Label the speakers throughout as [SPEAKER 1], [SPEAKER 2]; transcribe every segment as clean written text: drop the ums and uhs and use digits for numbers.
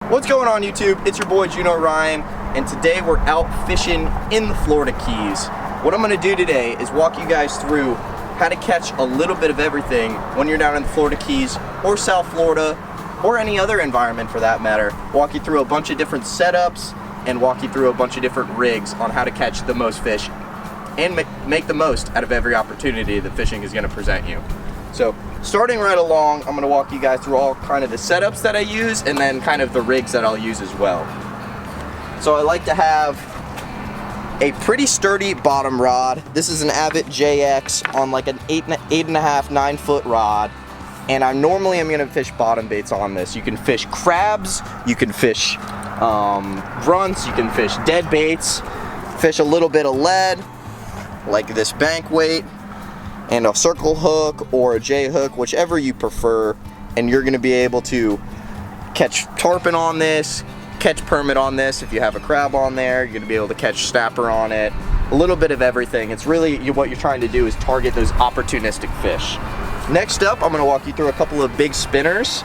[SPEAKER 1] What's going on, YouTube? It's your boy Juno Ryan, and today we're out fishing in the Florida Keys. What I'm going to do today is walk you guys through how to catch a little bit of everything when you're down in the Florida Keys or South Florida or any other environment for that matter. Walk you through a bunch of different setups and walk you through a bunch of different rigs on how to catch the most fish and make the most out of every opportunity that fishing is going to present you. So starting right along, I'm going to walk you guys through all kind of the setups that I use and then kind of the rigs that I'll use as well. So I like to have a pretty sturdy bottom rod. This is an Avet JX on like an 8.5, 9 foot rod. And I normally am going to fish bottom baits on this. You can fish crabs, you can fish grunts, you can fish dead baits, fish a little bit of lead, like this bank weight, and a circle hook or a J hook, whichever you prefer. And you're going to be able to catch tarpon on this, catch permit on this. If you have a crab on there, you're going to be able to catch snapper on it. A little bit of everything. It's really what you're trying to do is target those opportunistic fish. Next up, I'm going to walk you through a couple of big spinners.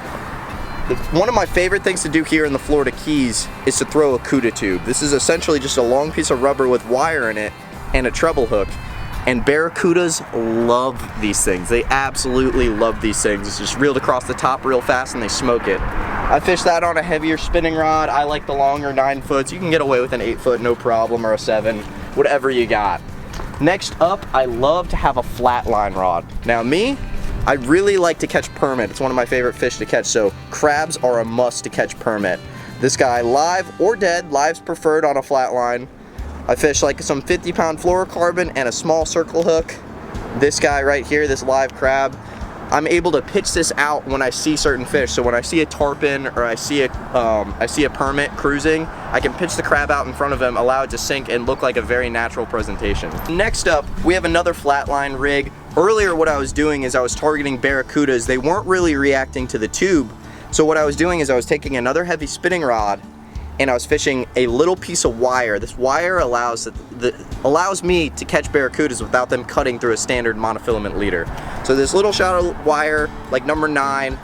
[SPEAKER 1] One of my favorite things to do here in the Florida Keys is to throw a CUDA tube. This is essentially just a long piece of rubber with wire in it and a treble hook. And barracudas love these things. They absolutely love these things. It's just reeled across the top real fast and they smoke it. I fish that on a heavier spinning rod. I like the longer 9 foots. You can get away with an 8 foot, no problem, or a 7, whatever you got. Next up, I love to have a flat line rod. Now me, I really like to catch permit. It's one of my favorite fish to catch, so crabs are a must to catch permit. This guy, live or dead, live's preferred on a flat line. I fish like some 50-pound fluorocarbon and a small circle hook. This guy right here, this live crab, I'm able to pitch this out when I see certain fish. So when I see a tarpon or I see a permit cruising, I can pitch the crab out in front of him, allow it to sink and look like a very natural presentation. Next up, we have another flatline rig. Earlier what I was doing is I was targeting barracudas. They weren't really reacting to the tube. So what I was doing is I was taking another heavy spinning rod and I was fishing a little piece of wire. This wire allows me to catch barracudas without them cutting through a standard monofilament leader. So this little shadow wire, like number 9,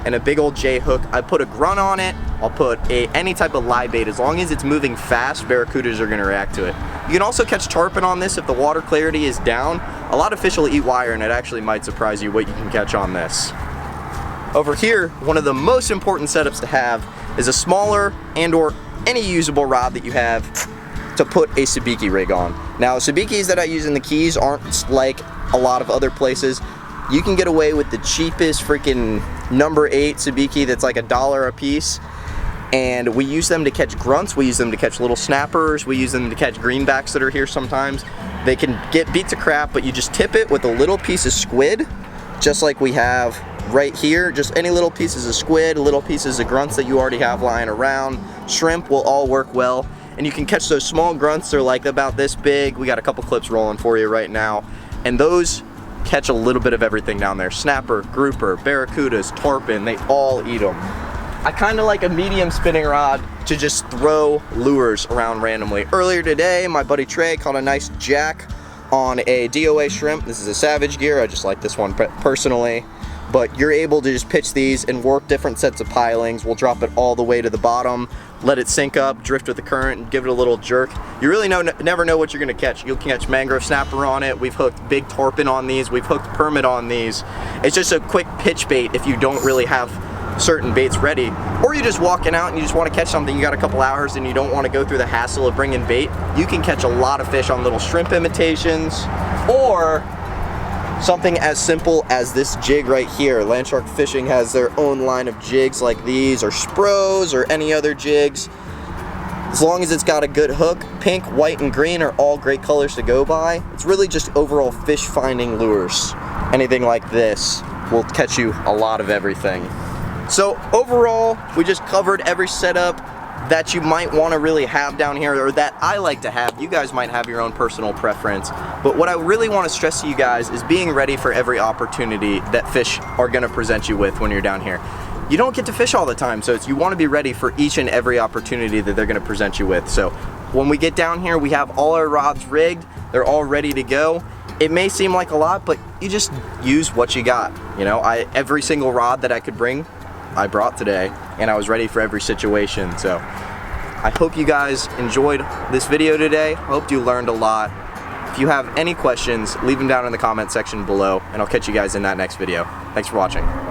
[SPEAKER 1] and a big old J hook. I put a grunt on it. I'll put any type of live bait. As long as it's moving fast, barracudas are going to react to it. You can also catch tarpon on this if the water clarity is down. A lot of fish will eat wire, and it actually might surprise you what you can catch on this. Over here, one of the most important setups to have is a smaller and or any usable rod that you have to put a sabiki rig on. Now, sabikis that I use in the Keys aren't like a lot of other places. You can get away with the cheapest freaking number 8 sabiki that's like $1 a piece. And we use them to catch grunts, we use them to catch little snappers, we use them to catch greenbacks that are here sometimes. They can get beat to crap, but you just tip it with a little piece of squid, just like we have right here. Just any little pieces of squid, little pieces of grunts that you already have lying around. Shrimp will all work well. And you can catch those small grunts, they're like about this big. We got a couple clips rolling for you right now. And those catch a little bit of everything down there. Snapper, grouper, barracudas, tarpon, they all eat them. I kind of like a medium spinning rod to just throw lures around randomly. Earlier today, my buddy Trey caught a nice jack on a DOA shrimp. This is a Savage gear. I just like this one personally. But you're able to just pitch these and work different sets of pilings. We'll drop it all the way to the bottom, let it sink up, drift with the current, and give it a little jerk. You really never know what you're gonna catch. You'll catch mangrove snapper on it. We've hooked big tarpon on these. We've hooked permit on these. It's just a quick pitch bait if you don't really have certain baits ready. Or you're just walking out and you just wanna catch something. You got a couple hours and you don't wanna go through the hassle of bringing bait. You can catch a lot of fish on little shrimp imitations, or something as simple as this jig right here. Landshark Fishing has their own line of jigs like these, or Spros, or any other jigs. As long as it's got a good hook, pink, white, and green are all great colors to go by. It's really just overall fish finding lures. Anything like this will catch you a lot of everything. So overall, we just covered every setup that you might want to really have down here, or that I like to have. You guys might have your own personal preference, but what I really want to stress to you guys is being ready for every opportunity that fish are going to present you with when you're down here. You don't get to fish all the time, so you want to be ready for each and every opportunity that they're going to present you with. So when we get down here, we have all our rods rigged, they're all ready to go. It may seem like a lot, but you just use what you got. You know, every single rod that I could bring I brought today, and I was ready for every situation. So I hope you guys enjoyed this video today. I hope you learned a lot. If you have any questions, leave them down in the comment section below, and I'll catch you guys in that next video. Thanks for watching.